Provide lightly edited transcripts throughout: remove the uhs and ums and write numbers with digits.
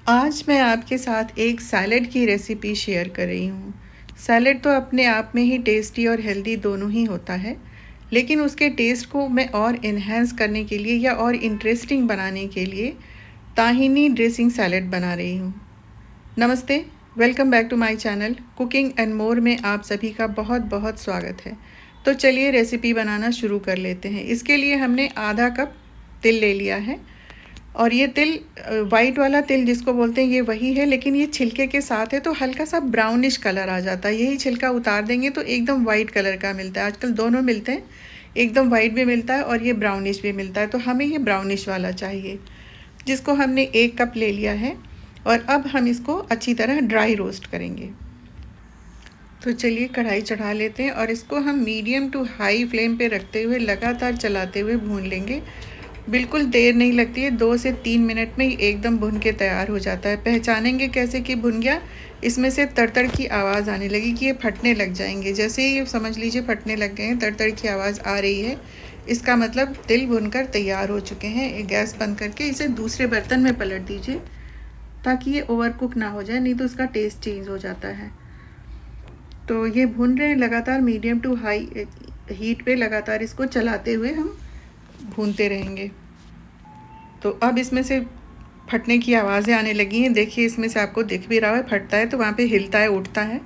आज मैं आपके साथ एक सैलड की रेसिपी शेयर कर रही हूँ। सैलड तो अपने आप में ही टेस्टी और हेल्दी दोनों ही होता है, लेकिन उसके टेस्ट को मैं और इन्हेंस करने के लिए या और इंटरेस्टिंग बनाने के लिए ताहिनी ड्रेसिंग सैलड बना रही हूँ। नमस्ते, welcome back to my channel cooking and more में आप सभी का बहुत बहुत स्वागत है। तो चलिए रेसिपी बनाना शुरू कर लेते हैं। इसके लिए हमने आधा कप तिल ले लिया है और ये तिल वाइट वाला तिल जिसको बोलते हैं ये वही है, लेकिन ये छिलके के साथ है तो हल्का सा ब्राउनिश कलर आ जाता है। यही छिलका उतार देंगे तो एकदम वाइट कलर का मिलता है। आजकल दोनों मिलते हैं, एकदम वाइट भी मिलता है और ये ब्राउनिश भी मिलता है, तो हमें ये ब्राउनिश वाला चाहिए, जिसको हमने 1 कप ले लिया है। और अब हम इसको अच्छी तरह ड्राई रोस्ट करेंगे। तो चलिए कढ़ाई चढ़ा लेते हैं और इसको हम मीडियम टू हाई फ्लेम पे रखते हुए लगातार चलाते हुए भून लेंगे। बिल्कुल देर नहीं लगती है, 2 से 3 मिनट में ही एकदम भुन के तैयार हो जाता है। पहचानेंगे कैसे कि भुन गया? इसमें से तड़तड़ की आवाज़ आने लगी कि ये फटने लग जाएंगे। जैसे ही समझ लीजिए फटने लग गए हैं, तड़तड़ की आवाज़ आ रही है, इसका मतलब तिल भुनकर तैयार हो चुके हैं। गैस बंद करके इसे दूसरे बर्तन में पलट दीजिए ताकि ये ओवर कुक ना हो जाए, नहीं तो इसका टेस्ट चेंज हो जाता है। तो ये भुन रहे हैं लगातार, मीडियम टू हाई हीट पे लगातार इसको चलाते हुए हम भूनते रहेंगे। तो अब इसमें से फटने की आवाज़ें आने लगी हैं। देखिए इसमें से आपको दिख भी रहा है, फटता है तो वहाँ पे हिलता है, उठता है।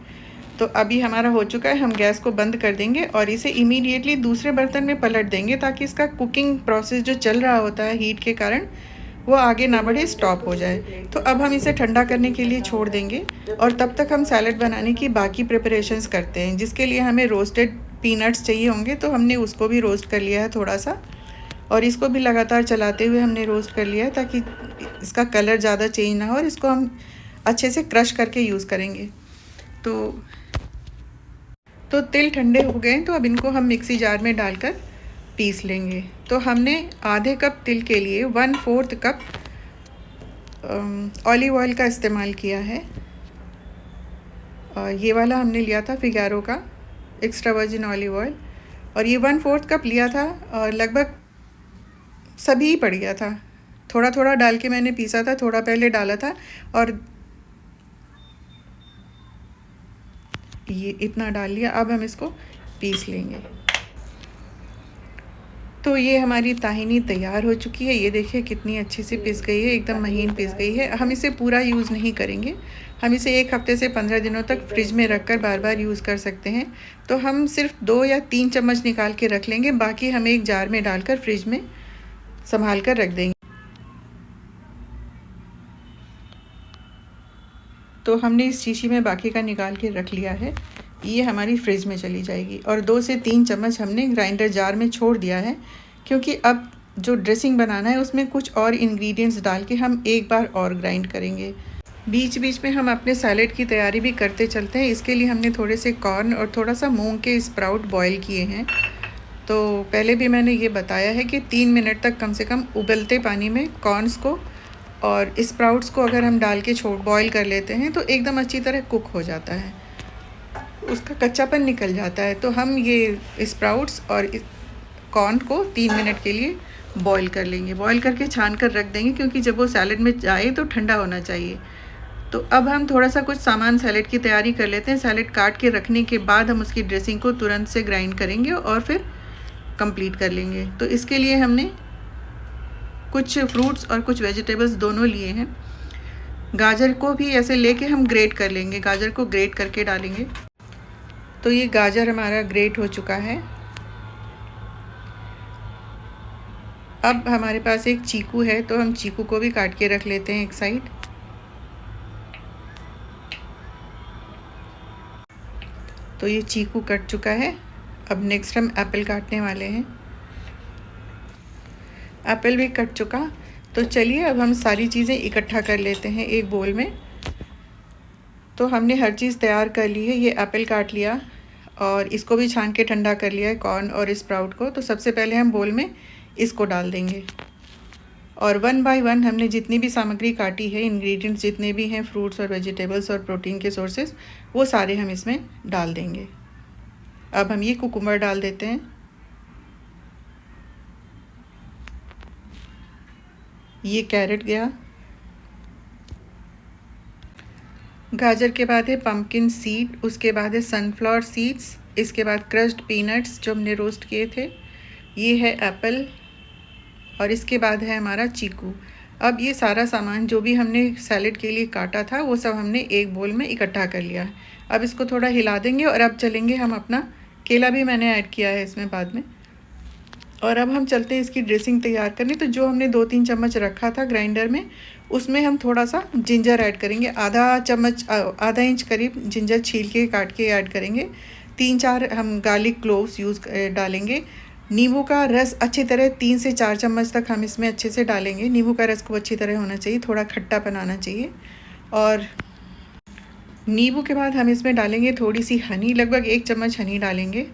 तो अभी हमारा हो चुका है, हम गैस को बंद कर देंगे और इसे इमीडिएटली दूसरे बर्तन में पलट देंगे ताकि इसका कुकिंग प्रोसेस जो चल रहा होता है हीट के कारण वो आगे ना बढ़े, स्टॉप हो जाए। तो अब हम इसे ठंडा करने के लिए छोड़ देंगे और तब तक हम सैलड बनाने की बाकी प्रिपरेशंस करते हैं, जिसके लिए हमें रोस्टेड पीनट्स चाहिए होंगे। तो हमने उसको भी रोस्ट कर लिया है थोड़ा सा, और इसको भी लगातार चलाते हुए हमने रोस्ट कर लिया है ताकि इसका कलर ज़्यादा चेंज ना हो, और इसको हम अच्छे से क्रश करके यूज़ करेंगे। तो तिल ठंडे हो गए, तो अब इनको हम मिक्सी जार में डालकर पीस लेंगे। तो हमने आधे कप तिल के लिए 1/4 कप ऑलिव ऑयल का इस्तेमाल किया है। ये वाला हमने लिया था फिगारो का एक्स्ट्रा वर्जिन ऑलिव ऑयल, और ये 1/4 कप लिया था और लगभग सभी ही पड़ गया था। थोड़ा थोड़ा डाल के मैंने पीसा था, थोड़ा पहले डाला था और ये इतना डाल लिया। अब हम इसको पीस लेंगे। तो ये हमारी ताहिनी तैयार हो चुकी है। ये देखिए कितनी अच्छी से पिस गई है, एकदम महीन पिस गई है। हम इसे पूरा यूज़ नहीं करेंगे, हम इसे 1 हफ्ते से 15 दिनों तक फ्रिज में रख कर बार बार यूज़ कर सकते हैं। तो हम सिर्फ 2 या 3 चम्मच निकाल के रख लेंगे, बाकी हम एक जार में डालकर फ्रिज में संभाल कर रख देंगे। तो हमने इस शीशी में बाकी का निकाल के रख लिया है। ये हमारी फ्रिज में चली जाएगी। और 2 से 3 चम्मच हमने ग्राइंडर जार में छोड़ दिया है, क्योंकि अब जो ड्रेसिंग बनाना है उसमें कुछ और इंग्रेडिएंट्स डाल के हम एक बार और ग्राइंड करेंगे। बीच बीच में हम अपने सैलेड की तैयारी भी करते चलते हैं। इसके लिए हमने थोड़े से कॉर्न और थोड़ा सा मूंग के स्प्राउट बॉयल किए हैं। तो पहले भी मैंने ये बताया है कि 3 मिनट तक कम से कम उबलते पानी में कॉर्नस को और स्प्राउट्स को अगर हम डाल के बॉईल कर लेते हैं तो एकदम अच्छी तरह कुक हो जाता है, उसका कच्चापन निकल जाता है। तो हम ये स्प्राउट्स और कॉर्न को 3 मिनट के लिए बॉईल कर लेंगे। बॉईल करके छान कर रख देंगे, क्योंकि जब वो सैलेड में जाए तो ठंडा होना चाहिए। तो अब हम थोड़ा सा कुछ सामान सैलेड की तैयारी कर लेते हैं। सैलेड काट के रखने के बाद हम उसकी ड्रेसिंग को तुरंत से ग्राइंड करेंगे और फिर कंप्लीट कर लेंगे। तो इसके लिए हमने कुछ फ्रूट्स और कुछ वेजिटेबल्स दोनों लिए हैं। गाजर को भी ऐसे लेके हम ग्रेट कर लेंगे, गाजर को ग्रेट करके डालेंगे। तो ये गाजर हमारा ग्रेट हो चुका है। अब हमारे पास एक चीकू है, तो हम चीकू को भी काट के रख लेते हैं एक साइड। तो ये चीकू कट चुका है। अब नेक्स्ट हम एप्पल काटने वाले हैं। एप्पल भी कट चुका। तो चलिए अब हम सारी चीज़ें इकट्ठा कर लेते हैं एक बोल में। तो हमने हर चीज़ तैयार कर ली है। ये एप्पल काट लिया और इसको भी छान के ठंडा कर लिया है, कॉर्न और स्प्राउट को। तो सबसे पहले हम बोल में इसको डाल देंगे और 1 बाय 1 हमने जितनी भी सामग्री काटी है, इंग्रेडिएंट्स जितने भी हैं, फ्रूट्स और वेजिटेबल्स और प्रोटीन के सोर्सेज, वो सारे हम इसमें डाल देंगे। अब हम ये कुकुम्बर डाल देते हैं। ये कैरेट गया, गाजर के बाद है पम्पकिन सीड, उसके बाद है सनफ्लावर सीड्स, इसके बाद क्रश्ड पीनट्स जो हमने रोस्ट किए थे, ये है एप्पल, और इसके बाद है हमारा चीकू। अब ये सारा सामान जो भी हमने सैलेड के लिए काटा था वो सब हमने एक बोल में इकट्ठा कर लिया है। अब इसको थोड़ा हिला देंगे और अब चलेंगे हम अपना केला भी मैंने ऐड किया है इसमें बाद में। और अब हम चलते हैं इसकी ड्रेसिंग तैयार करने। तो जो हमने 2-3 चम्मच रखा था ग्राइंडर में, उसमें हम थोड़ा सा जिंजर ऐड करेंगे, आधा इंच करीब जिंजर छील के काट के ऐड करेंगे। 3-4 हम गार्लिक क्लोव्स डालेंगे। नींबू का रस अच्छी तरह 3 से 4 चम्मच तक हम इसमें अच्छे से डालेंगे। नींबू का रस को अच्छी तरह होना चाहिए, थोड़ा खट्टापन आना चाहिए। और नींबू के बाद हम इसमें डालेंगे थोड़ी सी हनी, लगभग 1 चम्मच हनी डालेंगे।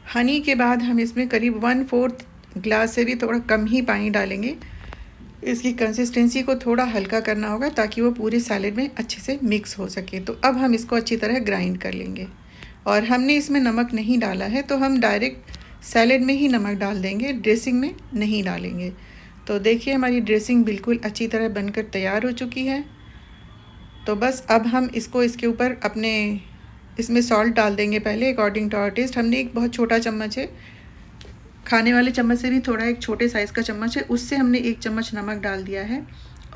हनी के बाद हम इसमें करीब 1/4 ग्लास से भी थोड़ा कम ही पानी डालेंगे। इसकी कंसिस्टेंसी को थोड़ा हल्का करना होगा ताकि वो पूरे सैलेड में अच्छे से मिक्स हो सके। तो अब हम इसको अच्छी तरह ग्राइंड कर लेंगे। और हमने इसमें नमक नहीं डाला है, तो हम डायरेक्ट सैलेड में ही नमक डाल देंगे, ड्रेसिंग में नहीं डालेंगे। तो देखिए हमारी ड्रेसिंग बिल्कुल अच्छी तरह बनकर तैयार हो चुकी है। तो बस अब हम इसको इसके ऊपर अपने इसमें सॉल्ट डाल देंगे पहले अकॉर्डिंग टू आवर टेस्ट। हमने एक बहुत छोटा चम्मच है, खाने वाले चम्मच से भी थोड़ा एक छोटे साइज़ का चम्मच है, उससे हमने 1 चम्मच नमक डाल दिया है।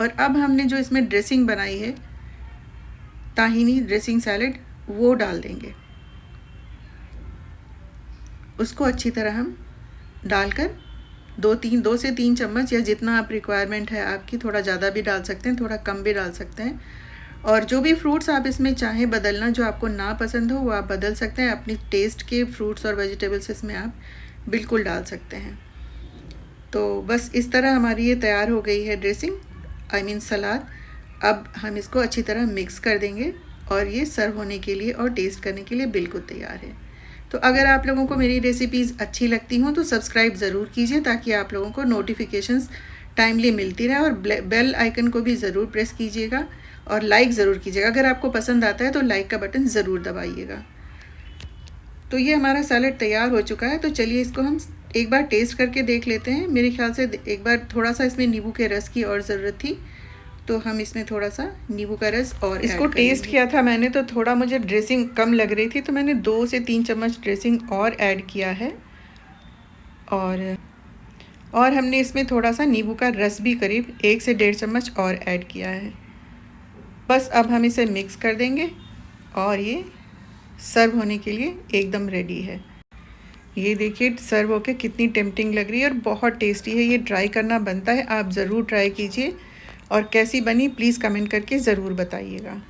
और अब हमने जो इसमें ड्रेसिंग बनाई है, ताहिनी ड्रेसिंग सैलेड, वो डाल देंगे। उसको अच्छी तरह हम डालकर 2 से 3 चम्मच या जितना आप रिक्वायरमेंट है आपकी, थोड़ा ज़्यादा भी डाल सकते हैं, थोड़ा कम भी डाल सकते हैं। और जो भी फ्रूट्स आप इसमें चाहें बदलना, जो आपको ना पसंद हो वो आप बदल सकते हैं। अपनी टेस्ट के फ्रूट्स और वेजिटेबल्स इसमें आप बिल्कुल डाल सकते हैं। तो बस इस तरह हमारी ये तैयार हो गई है ड्रेसिंग, सलाद। अब हम इसको अच्छी तरह मिक्स कर देंगे और ये सर्व होने के लिए और टेस्ट करने के लिए बिल्कुल तैयार है। तो अगर आप लोगों को मेरी रेसिपीज़ अच्छी लगती हों तो सब्सक्राइब ज़रूर कीजिए ताकि आप लोगों को नोटिफिकेशंस टाइमली मिलती रहे। और बेल आइकन को भी ज़रूर प्रेस कीजिएगा और लाइक ज़रूर कीजिएगा। अगर आपको पसंद आता है तो लाइक का बटन ज़रूर दबाइएगा। तो ये हमारा सैलेड तैयार हो चुका है। तो चलिए इसको हम एक बार टेस्ट करके देख लेते हैं। मेरे ख्याल से एक बार थोड़ा सा इसमें नींबू के रस की और ज़रूरत थी, तो हम इसमें थोड़ा सा नींबू का रस और इसको टेस्ट किया था मैंने, तो थोड़ा मुझे ड्रेसिंग कम लग रही थी, तो मैंने 2 से 3 चम्मच ड्रेसिंग और ऐड किया है। और हमने इसमें थोड़ा सा नींबू का रस भी करीब 1 से 1.5 चम्मच और ऐड किया है। बस अब हम इसे मिक्स कर देंगे और ये सर्व होने के लिए एकदम रेडी है। ये देखिए सर्व होके कितनी टेम्पटिंग लग रही है और बहुत टेस्टी है। ये ट्राई करना बनता है, आप ज़रूर ट्राई कीजिए। और कैसी बनी प्लीज़ कमेंट करके ज़रूर बताइएगा।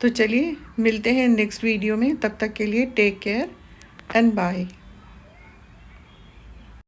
तो चलिए मिलते हैं नेक्स्ट वीडियो में, तब तक के लिए टेक केयर एंड बाय।